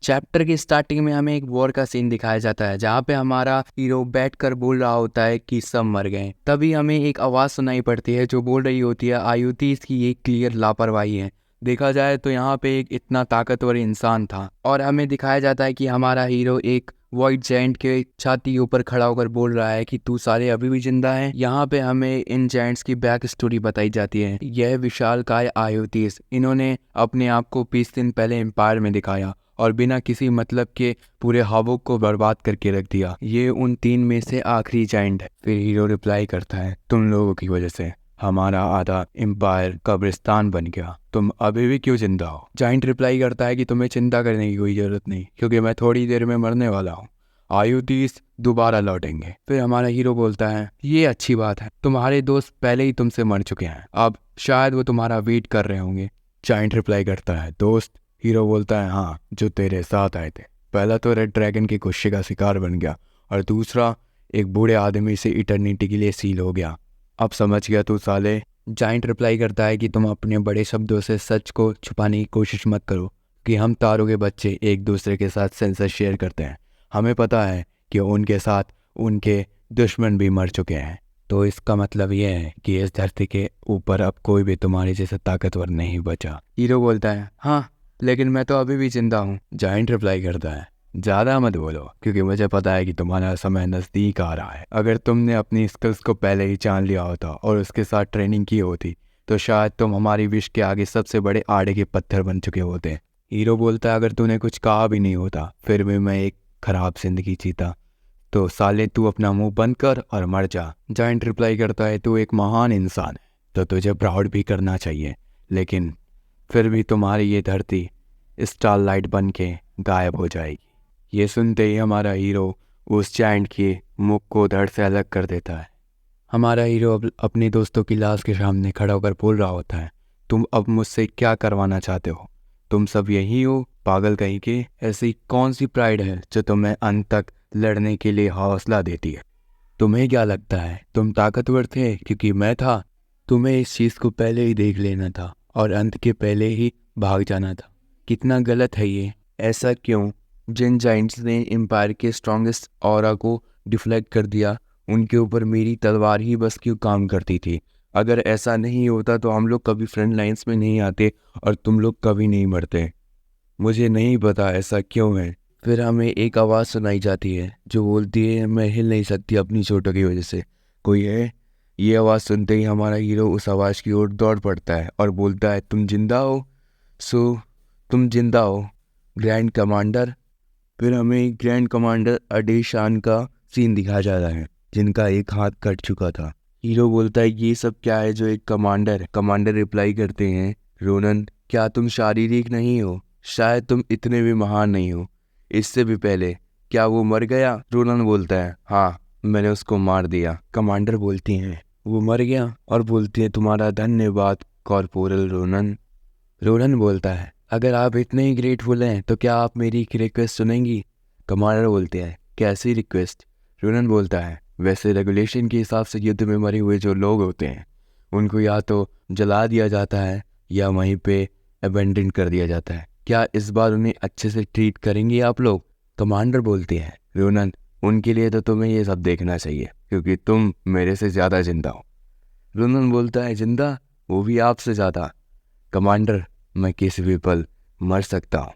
Chapter की starting में हमें एक वॉर का सीन दिखाया जाता है जहाँ पे हमारा हीरो बैठकर बोल रहा होता है कि सब मर गए। तभी हमें एक आवाज़ सुनाई पड़ती है जो बोल रही होती है आयुति इसकी ये क्लियर लापरवाही है। देखा जाए तो यहाँ पे एक इतना ताकतवर इंसान था और हमें दिखाया जाता है कि हमारा हीरो एक वाइट जायंट के छाती के ऊपर खड़ा होकर बोल रहा है कि तू सारे अभी भी जिंदा है। यहाँ पे हमें इन जायंट्स की बैक स्टोरी बताई जाती है। यह विशालकाय आयुतिस, इन्होंने अपने आप को 20 दिन पहले एम्पायर में दिखाया और बिना किसी मतलब के पूरे हावोक को बर्बाद करके रख दिया। ये उन 3 में से आखिरी जायंट है। फिर हीरो रिप्लाई करता है तुम लोगों की वजह से हमारा आधा एम्पायर कब्रिस्तान बन गया, तुम अभी भी क्यों जिंदा हो? जायंट रिप्लाई करता है कि तुम्हें चिंता करने की कोई जरूरत नहीं, क्योंकि मैं थोड़ी देर में मरने वाला हूँ। आयुतीस दोबारा लौटेंगे। फिर हमारा हीरो बोलता है ये अच्छी बात है, तुम्हारे दोस्त पहले ही तुमसे मर चुके हैं, अब शायद वो तुम्हारा वेट कर रहे होंगे। जायंट रिप्लाई करता है दोस्त? हीरो बोलता है हाँ, जो तेरे साथ आए थे। पहला तो रेड ड्रैगन के गुस्से का शिकार बन गया और दूसरा एक बूढ़े आदमी से इटर्निटी के लिए सील हो गया। अब समझ गया तू साले? जायंट रिप्लाई करता है कि तुम अपने बड़े शब्दों से सच को छुपाने की कोशिश मत करो कि हम तारों के बच्चे एक दूसरे के साथ सेंसर शेयर करते हैं। हमें पता है कि उनके साथ उनके दुश्मन भी मर चुके हैं, तो इसका मतलब यह है कि इस धरती के ऊपर अब कोई भी तुम्हारे जैसा ताकतवर नहीं बचा। हीरो बोलता है हाँ, लेकिन मैं तो अभी भी जिंदा हूँ। जायंट रिप्लाई करता है ज़्यादा मत बोलो, क्योंकि मुझे पता है कि तुम्हारा समय नज़दीक आ रहा है। अगर तुमने अपनी स्किल्स को पहले ही जान लिया होता और उसके साथ ट्रेनिंग की होती तो शायद तुम हमारी विश के आगे सबसे बड़े आड़े के पत्थर बन चुके होते। हीरो बोलता है अगर तूने कुछ कहा भी नहीं होता फिर भी मैं एक खराब जिंदगी जीता, तो साले तू अपना मुंह बंद कर और मर जा। जायंट रिप्लाई करता है तू एक महान इंसान है तो तुझे प्राउड भी करना चाहिए, लेकिन फिर भी तुम्हारी ये धरती स्टारलाइट बन के गायब हो जाएगी। ये सुनते ही हमारा हीरो उस जायंट के मुख को धड़ से अलग कर देता है। हमारा हीरो अपने दोस्तों की लाश के सामने खड़ा होकर बोल रहा होता है तुम अब मुझसे क्या करवाना चाहते हो? तुम सब यही हो पागल कहीं के? ऐसी कौन सी प्राइड है जो तुम्हें अंत तक लड़ने के लिए हौसला देती है? तुम्हें क्या लगता है तुम ताकतवर थे क्योंकि मैं था? तुम्हें इस चीज़ को पहले ही देख लेना था और अंत के पहले ही भाग जाना था। कितना गलत है ये। ऐसा क्यों? जिन जाइंट्स ने एम्पायर के स्ट्रॉन्गेस्ट ऑरा को डिफ्लेक्ट कर दिया, उनके ऊपर मेरी तलवार ही बस क्यों काम करती थी। अगर ऐसा नहीं होता तो हम लोग कभी फ्रंट लाइंस में नहीं आते और तुम लोग कभी नहीं मरते। मुझे नहीं पता ऐसा क्यों है। फिर हमें एक आवाज़ सुनाई जाती है जो बोलती है मैं हिल नहीं सकती अपनी चोटों की वजह से, कोई है? ये आवाज़ सुनते ही हमारा हीरो उस आवाज़ की ओर दौड़ पड़ता है और बोलता है तुम जिंदा हो? तुम जिंदा हो ग्रैंड कमांडर। फिर हमें ग्रैंड कमांडर अडेशान का सीन दिखाया जा रहा है जिनका एक हाथ कट चुका था। हीरो बोलता है ये सब क्या है जो एक कमांडर है? कमांडर रिप्लाई करते हैं रोनन क्या तुम शारीरिक नहीं हो? शायद तुम इतने भी महान नहीं हो। इससे भी पहले क्या वो मर गया? रोनन बोलता है हाँ, मैंने उसको मार दिया। कमांडर बोलती हैं वो मर गया और बोलती है तुम्हारा धन्यवाद कॉर्पोरल रोनन। रोनन बोलता है अगर आप इतने ही ग्रेटफुल हैं तो क्या आप मेरी रिक्वेस्ट सुनेंगी? कमांडर बोलते हैं कैसी रिक्वेस्ट? रोनन बोलता है वैसे रेगुलेशन के हिसाब से युद्ध में मरे हुए जो लोग होते हैं उनको या तो जला दिया जाता है या वहीं पे अबेंडन कर दिया जाता है। क्या इस बार उन्हें अच्छे से ट्रीट करेंगे आप लोग? कमांडर बोलते हैं रोनन उनके लिए तो तुम्हें ये सब देखना चाहिए क्योंकि तुम मेरे से ज़्यादा जिंदा हो। रोनन बोलता है जिंदा? वो भी आपसे ज़्यादा? कमांडर मैं किसी भी पल मर सकता हूँ।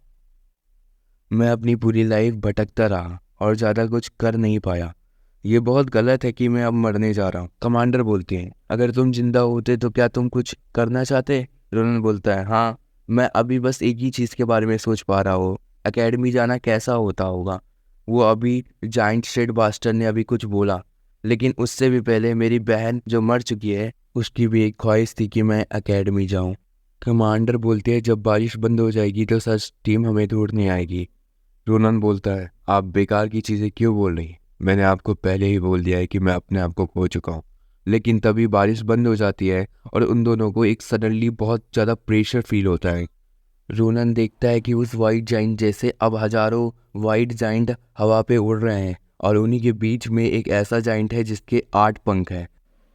मैं अपनी पूरी लाइफ भटकता रहा और ज़्यादा कुछ कर नहीं पाया। ये बहुत गलत है कि मैं अब मरने जा रहा हूँ। कमांडर बोलते हैं अगर तुम जिंदा होते तो क्या तुम कुछ करना चाहते? रोनन बोलता है हाँ, मैं अभी बस एक ही चीज़ के बारे में सोच पा रहा हूँ, एकेडमी जाना कैसा होता होगा। वो अभी जाइंट शेड बास्टर ने अभी कुछ बोला, लेकिन उससे भी पहले मेरी बहन जो मर चुकी है उसकी भी एक ख्वाहिश थी कि मैं एकेडमी जाऊँ। कमांडर बोलते हैं जब बारिश बंद हो जाएगी तो सच टीम हमें ढूंढने आएगी। रोनन बोलता है आप बेकार की चीज़ें क्यों बोल रही? मैंने आपको पहले ही बोल दिया है कि मैं अपने आप को खो चुका हूँ। लेकिन तभी बारिश बंद हो जाती है और उन दोनों को एक सडनली बहुत ज़्यादा प्रेशर फील होता है। रोनन देखता है कि उस वाइट जाइंट जैसे अब हजारों वाइट जाइंट हवा पे उड़ रहे हैं और उन्हीं के बीच में एक ऐसा जाइंट है जिसके 8 पंख हैं।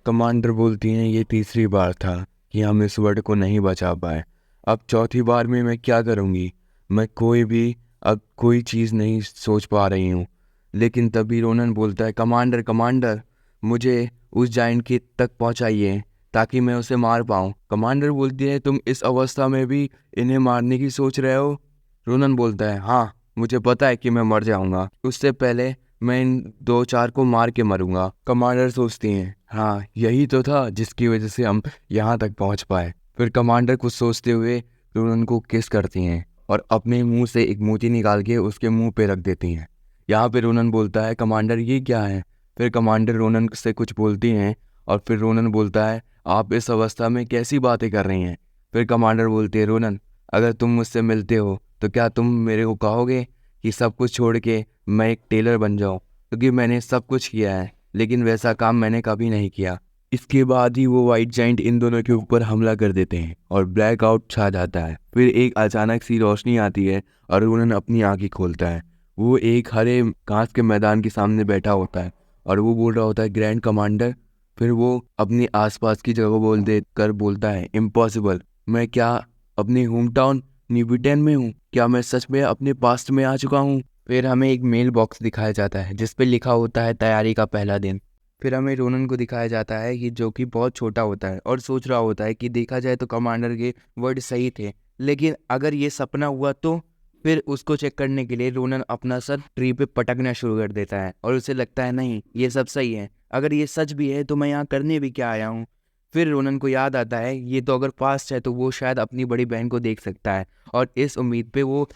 कमांडर बोलती हैं ये तीसरी बार था कि हम इस वर्ड को नहीं बचा पाए, अब चौथी बार में मैं क्या करूँगी? मैं कोई भी अब कोई चीज़ नहीं सोच पा रही हूँ। लेकिन तभी रोनन बोलता है, कमांडर कमांडर, मुझे उस जायंट के तक पहुँचाइए ताकि मैं उसे मार पाऊँ। कमांडर बोलती है, तुम इस अवस्था में भी इन्हें मारने की सोच रहे हो? रोनन बोलता है, हाँ मुझे पता है कि मैं मर जाऊंगा, उससे पहले मैं इन 2-4 को मार के मरूंगा। कमांडर सोचती हैं, हाँ यही तो था जिसकी वजह से हम यहाँ तक पहुँच पाए। फिर कमांडर कुछ सोचते हुए रोनन को किस करती हैं और अपने मुंह से एक मोती निकाल के उसके मुंह पे रख देती हैं। यहाँ पे रोनन बोलता है, कमांडर ये क्या है? फिर कमांडर रोनन से कुछ बोलती हैं और फिर रोनन बोलता है, आप इस अवस्था में कैसी बातें कर रही हैं? फिर कमांडर बोलती है, रोनन अगर तुम मुझसे मिलते हो तो क्या तुम मेरे को कहोगे कि सब कुछ छोड़ के मैं एक टेलर बन जाऊं? क्योंकि मैंने सब कुछ किया है लेकिन वैसा काम मैंने कभी नहीं किया। इसके बाद ही वो वाइट जाइंट इन दोनों के ऊपर हमला कर देते हैं और ब्लैकआउट छा जाता है। फिर एक अचानक सी रोशनी आती है और रोनन अपनी आंखें खोलता है। वो एक हरे घास के मैदान के सामने बैठा होता है और वो बोल रहा होता है, ग्रैंड कमांडर। फिर वो अपनी आसपास की जगह बोल दे कर बोलता है, इम्पॉसिबल, मैं क्या अपने होम टाउन न्यूबिटेन में हूँ? क्या मैं सच में अपने पास्ट में आ चुका हूँ? फिर हमें एक मेल बॉक्स दिखाया जाता है जिस पे लिखा होता है, तैयारी का पहला दिन। फिर हमें रोनन को दिखाया जाता है कि जो कि बहुत छोटा होता है और सोच रहा होता है कि देखा जाए तो कमांडर के वर्ड सही थे, लेकिन अगर ये सपना हुआ तो? फिर उसको चेक करने के लिए रोनन अपना सर ट्री पे पटकना शुरू कर देता है और उसे लगता है नहीं ये सब सही है, अगर ये सच भी है तो मैं यहाँ करने भी क्या आया हूँ। फिर रोनन को याद आता है ये तो अगर पास्ट है तो वो शायद अपनी बड़ी बहन को देख सकता है और इस उम्मीद पे वो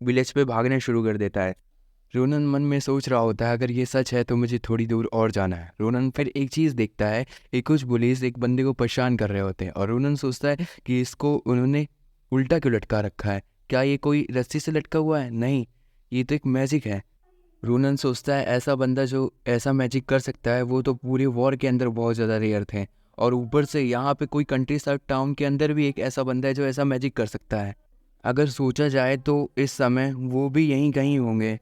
विलेज पे भागने शुरू कर देता है। रोनन मन में सोच रहा होता है अगर ये सच है तो मुझे थोड़ी दूर और जाना है। रोनन फिर एक चीज़ देखता है कि कुछ पुलिस एक बंदे को परेशान कर रहे होते हैं और रोनन सोचता है कि इसको उन्होंने उल्टा क्यों लटका रखा है? क्या ये कोई रस्सी से लटका हुआ है? नहीं, ये तो एक मैजिक है। रोनन सोचता है ऐसा बंदा जो ऐसा मैजिक कर सकता है वो तो पूरे वॉर के अंदर बहुत ज़्यादा रेयर थे, और ऊपर से यहाँ पे कोई कंट्री साइड टाउन के अंदर भी एक ऐसा बंदा है जो ऐसा मैजिक कर सकता है। अगर सोचा जाए तो इस समय वो भी यहीं कहीं होंगे।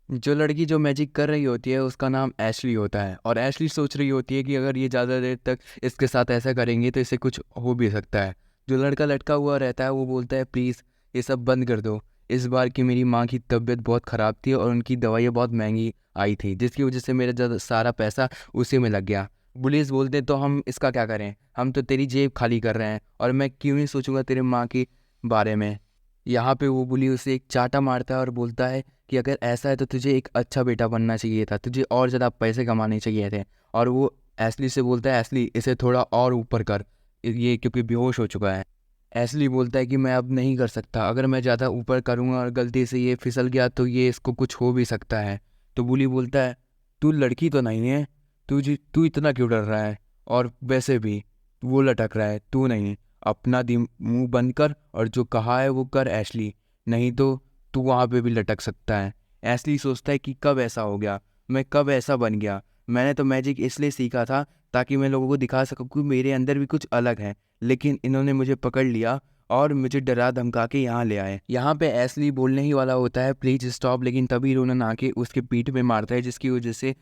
जो लड़की जो मैजिक कर रही होती है उसका नाम एशली होता है और एशली सोच रही होती है कि अगर ये ज़्यादा देर तक इसके साथ ऐसा करेंगे तो इससे कुछ हो भी सकता है। जो लड़का लटका हुआ रहता है वो बोलता है, प्लीज़ ये सब बंद कर दो, इस बार की मेरी माँ की तबीयत बहुत ख़राब थी और उनकी दवाइयाँ बहुत महंगी आई थी जिसकी वजह से मेरा ज़्यादा सारा पैसा उसी में लग गया। पुलिस बोलते तो हम इसका क्या करें, हम तो तेरी जेब खाली कर रहे हैं और मैं क्यों नहीं सोचूंगा तेरे माँ के बारे में। यहाँ पे वो बुली उसे एक चाटा मारता है और बोलता है कि अगर ऐसा है तो तुझे एक अच्छा बेटा बनना चाहिए था, तुझे और ज़्यादा पैसे कमाने चाहिए थे। और वो एस्ली से बोलता है, एस्ली इसे थोड़ा और ऊपर कर, ये क्योंकि बेहोश हो चुका है। एस्ली बोलता है कि मैं अब नहीं कर सकता, अगर मैं ज़्यादा ऊपर करूँगा और गलती से ये फिसल गया तो ये इसको कुछ हो भी सकता है। तो बुली बोलता है, तू लड़की तो नहीं है, तू इतना क्यों डर रहा है? और वैसे भी वो लटक रहा है, तू नहीं। अपना मुंह बंद कर और जो कहा है वो कर एशली, नहीं तो तू वहाँ पे भी लटक सकता है। एशली सोचता है कि कब ऐसा हो गया, मैं कब ऐसा बन गया? मैंने तो मैजिक इसलिए सीखा था ताकि मैं लोगों को दिखा सकूं कि मेरे अंदर भी कुछ अलग है, लेकिन इन्होंने मुझे पकड़ लिया और मुझे डरा धमका के यहाँ ले आए। यहाँ पे एशली बोलने ही वाला होता है प्लीज स्टॉप, लेकिन तभी रोनन आके उसके पीठ में मारता है जिसकी वजह से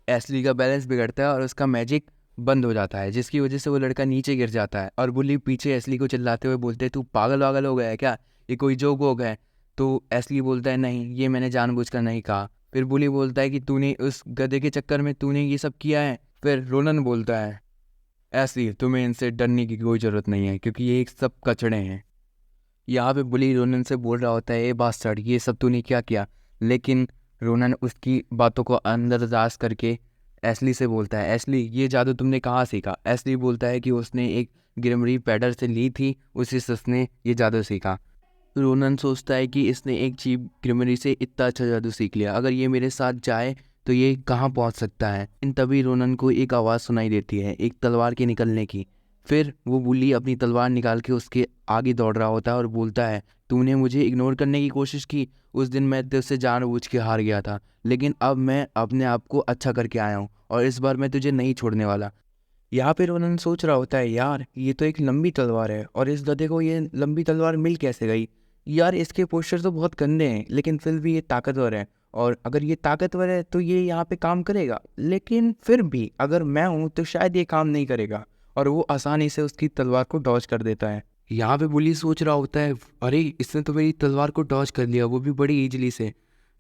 एशली का बैलेंस बिगड़ता है और उसका मैजिक बंद हो जाता है, जिसकी वजह से वो लड़का नीचे गिर जाता है। और बुली पीछे एशली को चिल्लाते हुए बोलते, तू पागल वागल हो गया है क्या, ये कोई जोक हो गया है? तो एशली बोलता है, नहीं ये मैंने जानबूझकर नहीं कहा। फिर बुली बोलता है कि तूने उस गधे के चक्कर में तूने ये सब किया है। फिर रोनन बोलता है, एशली तुम्हें इनसे डरने की कोई ज़रूरत नहीं है क्योंकि ये एक सब कचड़े हैं। यहाँ पे बुली रोनन से बोल रहा होता है, ए बास्टर्ड ये सब तूने क्या किया? लेकिन रोनन उसकी बातों को अंदरदाज करके एशली से बोलता है, एशली ये जादू तुमने कहाँ सीखा? एशली बोलता है कि उसने एक ग्रिमरी पैडर से ली थी, उसी से उसने ये जादू सीखा। रोनन सोचता है कि इसने एक चीप ग्रिमरी से इतना अच्छा जादू सीख लिया, अगर ये मेरे साथ जाए तो ये कहाँ पहुँच सकता है। इन तभी रोनन को एक आवाज़ सुनाई देती है एक तलवार के निकलने की। फिर वो बुली अपनी तलवार निकाल के उसके आगे दौड़ रहा होता है और बोलता है, तूने मुझे इग्नोर करने की कोशिश की, उस दिन मैं तुझसे जानबूझ के हार गया था, लेकिन अब मैं अपने आप को अच्छा करके आया हूँ और इस बार मैं तुझे नहीं छोड़ने वाला। यहाँ पे रोनन सोच रहा होता है, यार ये तो एक लंबी तलवार है और इस गधे को ये लंबी तलवार मिल कैसे गई? यार इसके पोस्चर तो बहुत गंदे हैं लेकिन फिर भी ये ताकतवर है, और अगर ये ताकतवर है तो ये यहाँ पे काम करेगा, लेकिन फिर भी अगर मैं हूँ तो शायद ये काम नहीं करेगा। और वो आसानी से उसकी तलवार को डॉज कर देता है। यहाँ पे बुली सोच रहा होता है, अरे इसने तो मेरी तलवार को डॉज कर लिया, वो भी बड़ी इजीली से।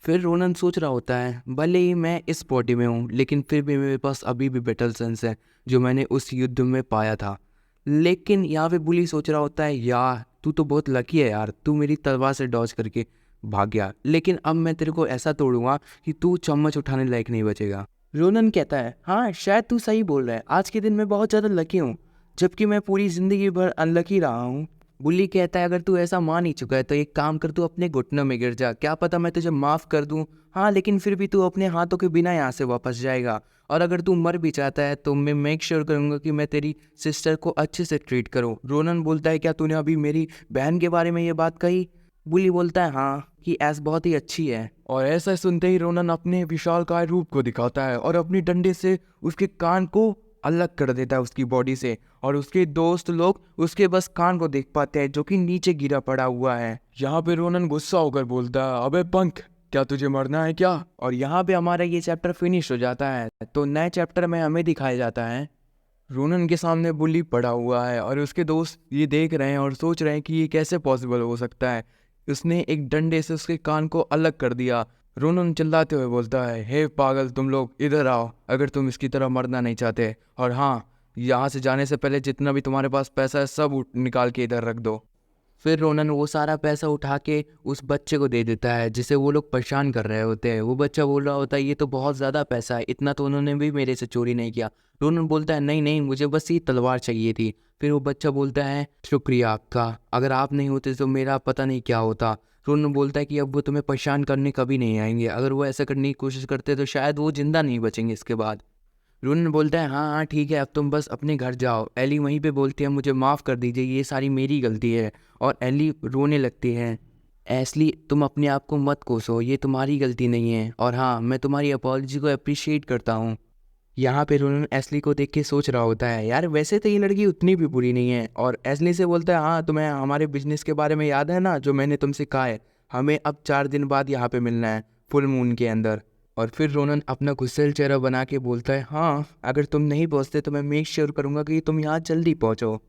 फिर रोनन सोच रहा होता है, भले ही मैं इस बॉडी में हूँ लेकिन फिर भी मेरे पास अभी भी बैटल सेंस है जो मैंने उस युद्ध में पाया था। लेकिन यहाँ पे बुली सोच रहा होता है, यार तू तो बहुत लकी है यार, तू मेरी तलवार से डॉज करके भाग गया, लेकिन अब मैं तेरे को ऐसा तोड़ूंगा कि तू चम्मच उठाने लायक नहीं बचेगा। रोनन कहता है, हाँ शायद तू सही बोल रहा है, आज के दिन मैं बहुत ज़्यादा लकी हूँ, जबकि मैं पूरी ज़िंदगी भर अनलकी रहा हूँ। बुली कहता है, अगर तू ऐसा मान ही चुका है तो एक काम कर, तू अपने घुटनों में गिर जा, क्या पता मैं तुझे माफ़ कर दूँ। हाँ लेकिन फिर भी तू अपने हाथों के बिना यहाँ से वापस जाएगा, और अगर तू मर भी चाहता है तो मैं मेक श्योर करूँगा कि मैं तेरी सिस्टर को अच्छे से ट्रीट करूँ। रोनन बोलता है, क्या तूने अभी मेरी बहन के बारे में ये बात कही? बुली बोलता है, हाँ, कि ऐस बहुत ही अच्छी है। और ऐसा सुनते ही रोनन अपने विशालकाय रूप को दिखाता है और अपनी डंडे से उसके कान को अलग कर देता है उसकी बॉडी से, और उसके दोस्त लोग उसके बस कान को देख पाते हैं जो कि नीचे गिरा पड़ा हुआ है। यहाँ पे रोनन गुस्सा होकर बोलता है, अबे पंख, क्या तुझे मरना है क्या? और यहाँ पे हमारा ये चैप्टर फिनिश हो जाता है। तो नए चैप्टर में हमें दिखाया जाता है रोनन के सामने बुली पड़ा हुआ है और उसके दोस्त ये देख रहे हैं और सोच रहे हैं कि ये कैसे पॉसिबल हो सकता है, उसने एक डंडे से उसके कान को अलग कर दिया। रोनन चिल्लाते हुए बोलता है, हे पागल तुम लोग इधर आओ, अगर तुम इसकी तरह मरना नहीं चाहते, और हाँ, यहाँ से जाने से पहले जितना भी तुम्हारे पास पैसा है सब निकाल के इधर रख दो। फिर रोनन वो सारा पैसा उठा के उस बच्चे को दे देता है जिसे वो लोग परेशान कर रहे होते हैं। वो बच्चा बोल रहा होता है, ये तो बहुत ज़्यादा पैसा है, इतना तो उन्होंने भी मेरे से चोरी नहीं किया। रोनन बोलता है, नहीं नहीं, मुझे बस ये तलवार चाहिए थी। फिर वो बच्चा बोलता है, शुक्रिया आपका, अगर आप नहीं होते तो मेरा पता नहीं क्या होता। रोनन बोलता है कि अब वो तुम्हें परेशान करने कभी नहीं आएंगे, अगर वो ऐसा करने की कोशिश करते तो शायद वो जिंदा नहीं बचेंगे इसके बाद। रोनन बोलता है, हाँ हाँ ठीक है, अब तुम बस अपने घर जाओ। एली वहीं पे बोलती है, मुझे माफ़ कर दीजिए, ये सारी मेरी गलती है। और एली रोने लगती है, एस्ली तुम अपने आप को मत कोसो, ये तुम्हारी गलती नहीं है, और हाँ मैं तुम्हारी अपॉलॉजी को अप्रिशिएट करता हूँ। यहाँ पे रोनन एस्ली को देख के सोच रहा होता है, यार वैसे तो ये लड़की उतनी भी बुरी नहीं है। और एस्ली से बोलता है, हाँ तुम्हें हमारे बिजनेस के बारे में याद है ना, जो मैंने तुमसे कहा है, हमें अब 4 दिन बाद यहाँ पे मिलना है फुल मून के अंदर। और फिर रोनन अपना गुस्सेल चेहरा बना के बोलता है, हाँ अगर तुम नहीं पहुँचते तो मैं मेक श्योर करूँगा कि तुम यहाँ जल्दी पहुँचो।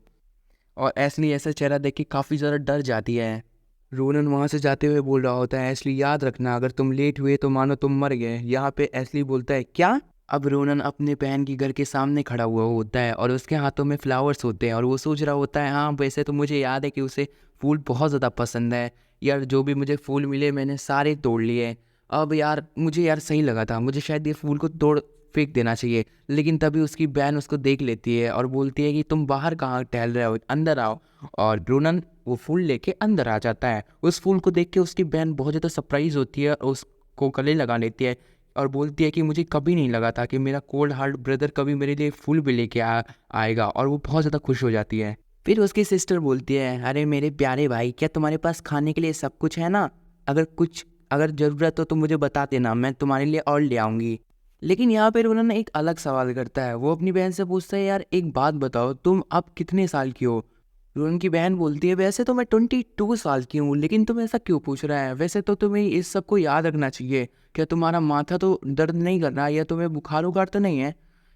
और एस्ली ऐसा चेहरा देख के काफ़ी ज़्यादा डर जाती है। रोनन वहाँ से जाते हुए बोल रहा होता है, एस्ली याद रखना, अगर तुम लेट हुए तो मानो तुम मर गए। यहाँ पे एस्ली बोलता है, क्या? अब रोनन अपने बहन की घर के सामने खड़ा हुआ होता है और उसके हाथों में फ्लावर्स होते हैं, और वो सोच रहा होता है, हाँ वैसे तो मुझे याद है कि उसे फूल बहुत ज़्यादा पसंद है यार, जो भी मुझे फूल मिले मैंने सारे तोड़ लिए। अब यार मुझे यार सही लगा था, मुझे शायद ये फूल को तोड़ फेंक देना चाहिए। लेकिन तभी उसकी बहन उसको देख लेती है और बोलती है कि तुम बाहर कहाँ टहल रहे हो, अंदर आओ। और रोनन वो फूल लेके अंदर आ जाता है। उस फूल को देख के उसकी बहन बहुत ज़्यादा सरप्राइज होती है और उसको गले लगा लेती है और बोलती है कि मुझे कभी नहीं लगा था कि मेरा कोल्ड हार्ट ब्रदर कभी मेरे लिए फूल भी लेके आएगा, और वो बहुत ज़्यादा खुश हो जाती है। फिर उसकी सिस्टर बोलती है, अरे मेरे प्यारे भाई, क्या तुम्हारे पास खाने के लिए सब कुछ है ना? अगर ज़रूरत हो तो मुझे बता देना, मैं तुम्हारे लिए और ले आऊँगी। लेकिन यहाँ पे उन्होंने एक अलग सवाल करता है। वो अपनी बहन से पूछता है, यार एक बात बताओ, तुम अब कितने साल की हो? रोहन की बहन बोलती है, वैसे तो मैं 22 साल की हूँ, लेकिन तुम ऐसा क्यों पूछ रहा है? वैसे तो तुम्हें इस सब को याद रखना चाहिए। क्या तुम्हारा माथा तो दर्द नहीं कर रहा या तुम्हें बुखार उखार तो नहीं है?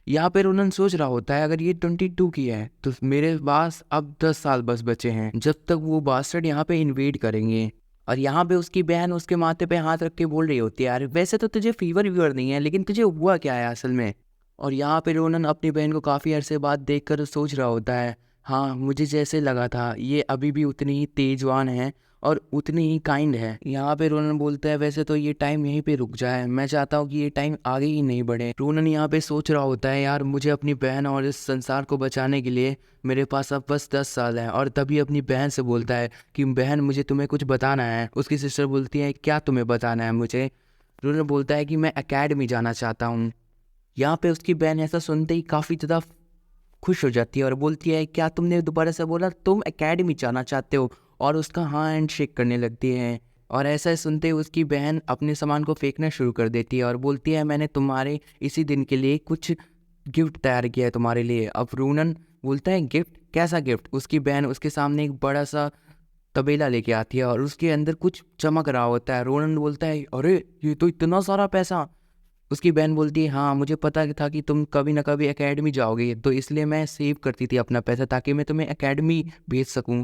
यहाँ पे रोनन सोच रहा होता है, अगर ये 22 की है तो मेरे पास अब 10 साल बस बचे हैं जब तक वो बास्टर्ड यहाँ पे इन्वेड करेंगे। और यहाँ पे उसकी बहन उसके माथे पे हाथ रख के बोल रही होती है, यार वैसे तो तुझे फीवर वीवर नहीं है, लेकिन तुझे हुआ क्या है असल में? और यहाँ पे रोनन अपनी बहन को काफ़ी अरसे बाद देखकर सोच रहा होता है, हाँ मुझे जैसे लगा था, ये अभी भी उतनी ही तेजवान है और उतनी ही काइंड है। यहाँ पे रोनन बोलता है, वैसे तो ये टाइम यहीं पे रुक जाए, मैं चाहता हूँ कि ये टाइम आगे ही नहीं बढ़े। रोनन यहाँ पे सोच रहा होता है, यार मुझे अपनी बहन और इस संसार को बचाने के लिए मेरे पास अब बस 10 साल है। और तभी अपनी बहन से बोलता है कि बहन मुझे तुम्हें कुछ बताना है। उसकी सिस्टर बोलती है, क्या तुम्हें बताना है मुझे? रोनन बोलता है कि मैं एकेडमी जाना चाहता हूँ। यहाँ पे उसकी बहन ऐसा सुनते ही काफ़ी ज़्यादा खुश हो जाती है और बोलती है, क्या तुमने दोबारा से बोला, तुम एकेडमी जाना चाहते हो? और उसका हाँ हैंड शेक करने लगती है। और ऐसा सुनते ही उसकी बहन अपने सामान को फेंकना शुरू कर देती है और बोलती है, मैंने तुम्हारे इसी दिन के लिए कुछ गिफ्ट तैयार किया है तुम्हारे लिए। अब रोनन बोलता है, गिफ्ट? कैसा गिफ्ट? उसकी बहन उसके सामने एक बड़ा सा तबेला लेके आती है और उसके अंदर कुछ चमक रहा होता है। रोनन बोलता है, अरे ये तो इतना सारा पैसा! उसकी बहन बोलती है, हाँ मुझे पता था कि तुम कभी ना कभी एकेडमी जाओगे, तो इसलिए मैं सेव करती थी अपना पैसा ताकि मैं तुम्हें एकेडमी भेज सकूं।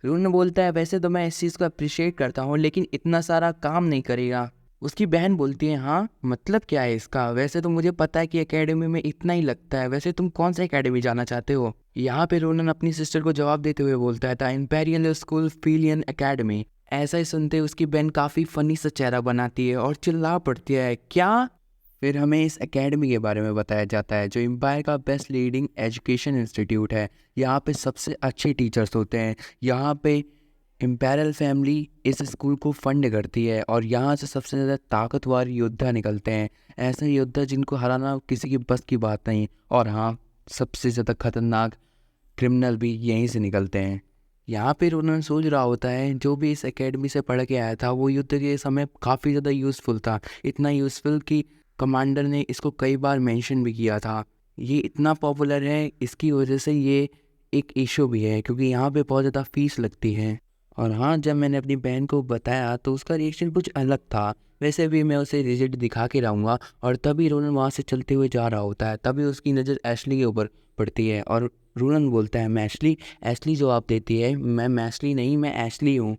रोनन बोलता है वैसे तो मैं इस चीज़ को अप्रिशिएट करता हूँ, लेकिन इतना सारा काम नहीं करेगा। उसकी बहन बोलती है हाँ मतलब क्या है इसका, वैसे तो मुझे पता है कि एकेडमी में इतना ही लगता है, वैसे तुम कौन सा एकेडमी जाना चाहते हो। यहाँ पे रोनन अपनी सिस्टर को जवाब देते हुए बोलता है द इंपेरियल स्कूल फिलियन एकेडमी। ऐसा ही सुनते उसकी बहन काफ़ी फनी सा चेहरा बनाती है और चिल्ला पड़ती है क्या। फिर हमें इस एकेडमी के बारे में बताया जाता है जो एम्पायर का बेस्ट लीडिंग एजुकेशन इंस्टीट्यूट है। यहाँ पे सबसे अच्छे टीचर्स होते हैं। यहाँ पे इम्पेरियल फैमिली इस स्कूल को फंड करती है और यहाँ से सबसे ज़्यादा ताकतवर योद्धा निकलते हैं। ऐसे योद्धा जिनको हराना किसी की बस की बात नहीं। और हाँ, सबसे ज़्यादा खतरनाक क्रिमिनल भी यहीं से निकलते हैं। यहाँ पे रोनन सोच रहा होता है जो भी इस एकेडमी से पढ़ के आया था वो युद्ध के समय काफ़ी ज़्यादा यूज़फुल था। इतना यूज़फुल कि कमांडर ने इसको कई बार मेंशन भी किया था। ये इतना पॉपुलर है, इसकी वजह से ये एक इशू भी है क्योंकि यहाँ पे बहुत ज़्यादा फीस लगती है। और हाँ, जब मैंने अपनी बहन को बताया तो उसका रिएक्शन कुछ अलग था। वैसे भी मैं उसे रिजल्ट दिखा के रहूँगा। और तभी रोनन वहाँ से चलते हुए जा रहा होता है, तभी उसकी नज़र एशली के ऊपर पड़ती है और रोनन बोलता है मैशली। एशली जवाब देती है मैं मैशली नहीं, मैं एशली हूँ।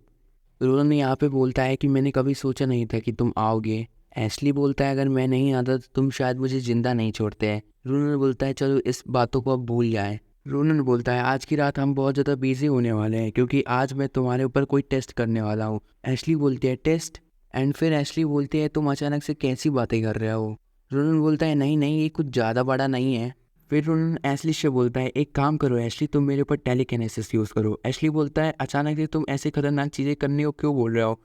रोनन यहाँ पे बोलता है कि मैंने कभी सोचा नहीं था कि तुम आओगे। एशली बोलता है अगर मैं नहीं आता तो तुम शायद मुझे जिंदा नहीं छोड़ते हैं। रोनन बोलता है चलो इस बातों को अब भूल जाए। रोनन बोलता है आज की रात हम बहुत ज़्यादा बिजी होने वाले हैं क्योंकि आज मैं तुम्हारे ऊपर कोई टेस्ट करने वाला हूँ। एशली बोलती है टेस्ट। एंड फिर एशली बोलती है तुम अचानक से कैसी बातें कर रहे हो। रोनन बोलता है नहीं नहीं, ये कुछ ज़्यादा बड़ा नहीं है। फिर उन्होंने एशली से बोलता है एक काम करो एशली, तुम मेरे ऊपर टेलीकिनेसिस यूज़ करो। एशली बोलता है अचानक से तुम ऐसे खतरनाक चीज़ें करने को क्यों बोल रहे हो।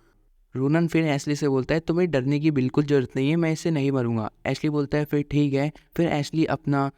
रोनन फिर एशली से बोलता है तुम्हें डरने की बिल्कुल ज़रूरत नहीं है, मैं इससे नहीं मरूंगा। एशली बोलता है फिर ठीक है। फिर एशली अपना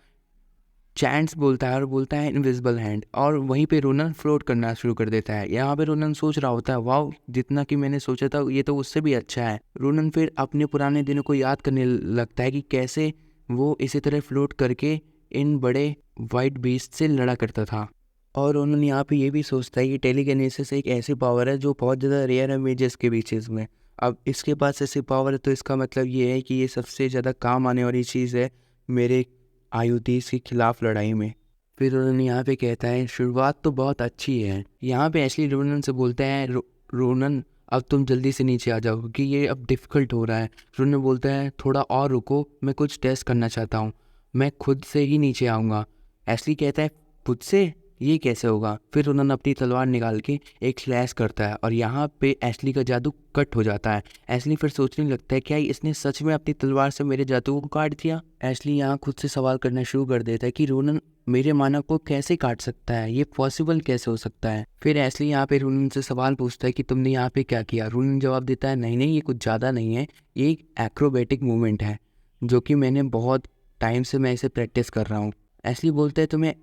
चैंट्स बोलता है और बोलता है इनविजिबल हैंड, और वहीं पे रोनन फ्लोट करना शुरू कर देता है। यहाँ पे रोनन सोच रहा होता है वाह, जितना कि मैंने सोचा था ये तो उससे भी अच्छा है। रोनन फिर अपने पुराने दिनों को याद करने लगता है कि कैसे वो इसी तरह फ्लोट करके इन बड़े वाइट बीस्ट से लड़ा करता था। और उन्होंने यहाँ पे ये भी सोचता है कि टेलीकिनेसिस एक ऐसी पावर है जो बहुत ज़्यादा रेयर है मेजेस के बीचेस में। अब इसके पास ऐसी पावर है तो इसका मतलब ये है कि ये सबसे ज़्यादा काम आने वाली चीज़ है मेरे आयुधीस के खिलाफ लड़ाई में। फिर उन्होंने यहाँ पे कहता है शुरुआत तो बहुत अच्छी है। यहाँ पे एशली रोनन से बोलते हैं रोनन अब तुम जल्दी से नीचे आ जाओ क्योंकि ये अब डिफ़िकल्ट हो रहा है। रोनन बोलता है थोड़ा और रुको, मैं कुछ टेस्ट करना चाहता हूँ, मैं खुद से ही नीचे आऊँगा। एशली कहता है खुद से, ये कैसे होगा। फिर उन्होंने अपनी तलवार निकाल के एक स्लैश करता है और यहाँ पे एशली का जादू कट हो जाता है। एशली फिर सोचने लगता है क्या इसने सच में अपनी तलवार से मेरे जादू को काट दिया। एशली यहाँ खुद से सवाल करना शुरू कर देता है कि रोनन मेरे मानव को कैसे काट सकता है, ये पॉसिबल कैसे हो सकता है। फिर एशली यहाँ पे रोनन से सवाल पूछता है कि तुमने यहाँ पे क्या किया। रोनन जवाब देता है नहीं नहीं, ये कुछ ज़्यादा नहीं है, ये एक एक्रोबेटिक मूवमेंट है जो कि मैंने बहुत टाइम से मैं इसे प्रैक्टिस कर रहा हूँ। एशली बोलते हैं तुम्हें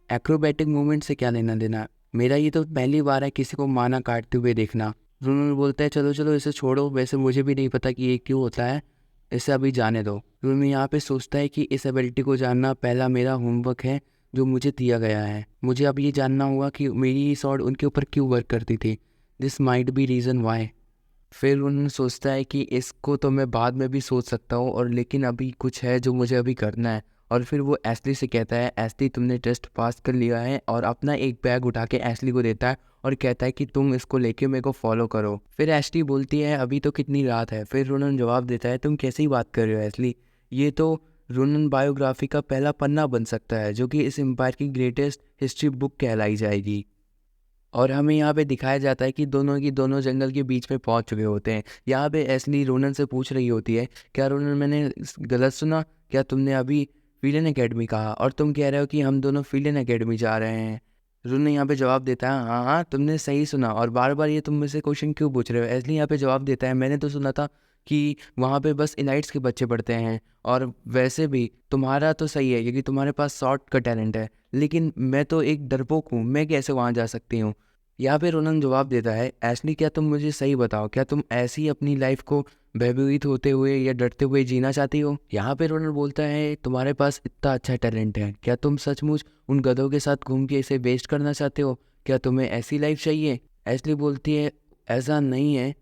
एक्रोबैटिक मूवमेंट से क्या लेना देना, मेरा ये तो पहली बार है किसी को माना काटते हुए देखना। रोनन बोलता है चलो चलो इसे छोड़ो, वैसे मुझे भी नहीं पता कि ये क्यों होता है, इसे अभी जाने दो। रोनन यहाँ पे सोचता है कि इस एबिलिटी को जानना पहला मेरा होमवर्क है जो मुझे दिया गया है। मुझे अब ये जानना होगा कि मेरी ये स्वॉर्ड उनके ऊपर क्यों वर्क करती थी। This might be reason why. फिर उन्होंने सोचता है कि इसको तो मैं बाद में भी सोच सकता हूँ और लेकिन अभी कुछ है जो मुझे अभी करना है। और फिर वो एशली से कहता है एशली तुमने टेस्ट पास कर लिया है, और अपना एक बैग उठा के एशली को देता है और कहता है कि तुम इसको लेके मेरे को फॉलो करो। फिर एशली बोलती है अभी तो कितनी रात है। फिर रोनन जवाब देता है तुम कैसी बात कर रहे हो एशली, ये तो रोनन बायोग्राफी का पहला पन्ना बन सकता है जो कि इस एम्पायर की ग्रेटेस्ट हिस्ट्री बुक कहलाई जाएगी। और हमें यहाँ पे दिखाया जाता है कि दोनों की दोनों जंगल के बीच में पहुँच चुके होते हैं। यहाँ पे एशली रोनन से पूछ रही होती है क्या रोनन मैंने गलत सुना, क्या तुमने अभी फिलियन एकेडमी कहा और तुम कह रहे हो कि हम दोनों फिलियन एकेडमी जा रहे हैं। रोनन यहाँ पे जवाब देता है हाँ हाँ तुमने सही सुना, और बार बार ये तुम मुझसे क्वेश्चन क्यों पूछ रहे हो। एशली यहाँ पे जवाब देता है मैंने तो सुना था कि वहाँ पे बस इलाइट्स के बच्चे पढ़ते हैं, और वैसे भी तुम्हारा तो सही है क्योंकि तुम्हारे पास शॉर्ट का टैलेंट है, लेकिन मैं तो एक डरपोक हूँ, मैं कैसे वहाँ जा सकती हूँ। यहाँ पे रोनन जवाब देता है एशली क्या तुम मुझे सही बताओ, क्या तुम ऐसी अपनी लाइफ को भयभीत होते हुए या डरते हुए जीना चाहती हो। यहाँ पे रोनन बोलता है तुम्हारे पास इतना अच्छा टैलेंट है, क्या तुम सचमुच उन गधों के साथ घूम के इसे वेस्ट करना चाहते हो, क्या तुम्हें ऐसी लाइफ चाहिए। एशली बोलती है ऐसा नहीं है।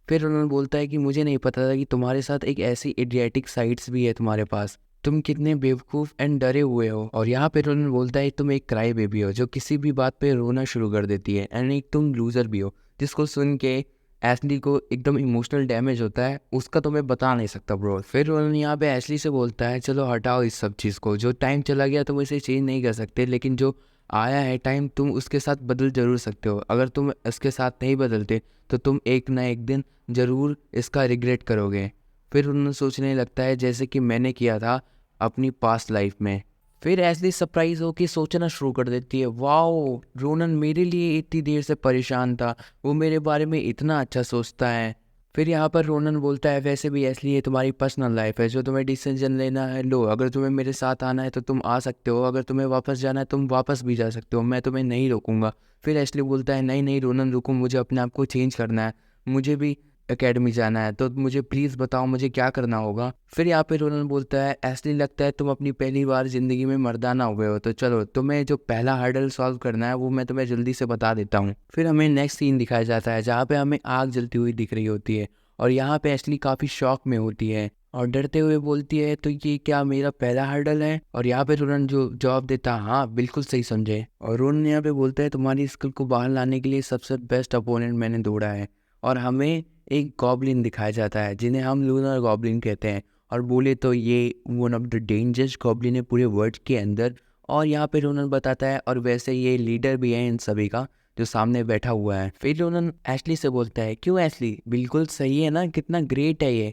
फिर रोनन बोलता है कि मुझे नहीं पता था कि तुम्हारे साथ एक ऐसी इडियाटिक साइट्स भी है तुम्हारे पास। तुम कितने बेवकूफ़ एंड डरे हुए हो। और यहाँ पे रोनन बोलता है तुम एक क्राई बेबी हो जो किसी भी बात पे रोना शुरू कर देती है, एंड एक तुम लूज़र भी हो। जिसको सुन के एशली को एकदम इमोशनल डैमेज होता है, उसका तो मैं बता नहीं सकता ब्रो। फिर रोनन यहाँ पे एशली से बोलता है चलो हटाओ इस सब चीज़ को, जो टाइम चला गया तुम इसे चेंज नहीं कर सकते, लेकिन जो आया है टाइम तुम उसके साथ बदल जरूर सकते हो। अगर तुम इसके साथ नहीं बदलते तो तुम एक ना एक दिन ज़रूर इसका रिग्रेट करोगे। फिर उन्होंने सोचने लगता है जैसे कि मैंने किया था अपनी पास्ट लाइफ में। फिर ऐसे सरप्राइज हो कि सोचना शुरू कर देती है, वाओ रोनन मेरे लिए इतनी देर से परेशान था, वो मेरे बारे में इतना अच्छा सोचता है। फिर यहाँ पर रोनन बोलता है वैसे भी इसलिए तुम्हारी पर्सनल लाइफ है, जो तुम्हें डिसीजन लेना है लो। अगर तुम्हें मेरे साथ आना है तो तुम आ सकते हो, अगर तुम्हें वापस जाना है तुम वापस भी जा सकते हो, मैं तुम्हें नहीं रोकूंगा। फिर एशली बोलता है नहीं नहीं रोनन रुको, मुझे अपने आप को चेंज करना है, मुझे भी एकेडमी जाना है, तो मुझे प्लीज़ बताओ मुझे क्या करना होगा। फिर यहाँ पे रोनन बोलता है एशली लगता है तुम अपनी पहली बार ज़िंदगी में मर्दाना हुए हो, तो चलो तुम्हें जो पहला हर्डल सॉल्व करना है वो मैं तुम्हें जल्दी से बता देता हूँ। फिर हमें नेक्स्ट सीन दिखाया जाता है जहाँ पे हमें आग जलती हुई दिख रही होती है, और यहाँ पे एशली काफ़ी शॉक में होती है और डरते हुए बोलती है तो ये क्या मेरा पहला हर्डल है। और यहाँ पे रोनन जो जवाब देता है हाँ बिल्कुल सही समझे। और रोनन यहाँ पे बोलता है तुम्हारी स्किल को बाहर लाने के लिए सबसे बेस्ट अपोनेंट मैंने ढूंढा है। और हमें एक गॉब्लिन दिखाया जाता है जिन्हें हम लूनर गॉब्लिन कहते हैं, और बोले तो ये one of the dangerous goblin है पूरे वर्ल्ड के अंदर। और यहाँ पे रोनन बताता है और वैसे ये लीडर भी है इन सभी का जो सामने बैठा हुआ है। फिर रोनन एशली से बोलता है क्यों एशली बिल्कुल सही है ना, कितना ग्रेट है ये।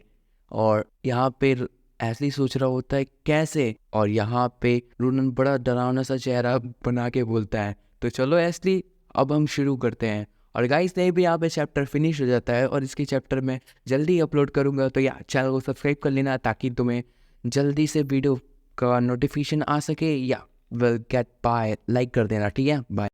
और यहाँ पे एशली सोच रहा होता है कैसे, और यहाँ पे रोनन बड़ा डरावना सा चेहरा बना के बोलता है तो चलो एशली अब हम शुरू करते हैं। और गाइस नहीं भी यहाँ पे चैप्टर फिनिश हो जाता है, और इसकी चैप्टर मैं जल्दी अपलोड करूँगा, तो या चैनल को सब्सक्राइब कर लेना ताकि तुम्हें जल्दी से वीडियो का नोटिफिकेशन आ सके, या विल गेट बाय लाइक कर देना, ठीक है बाय।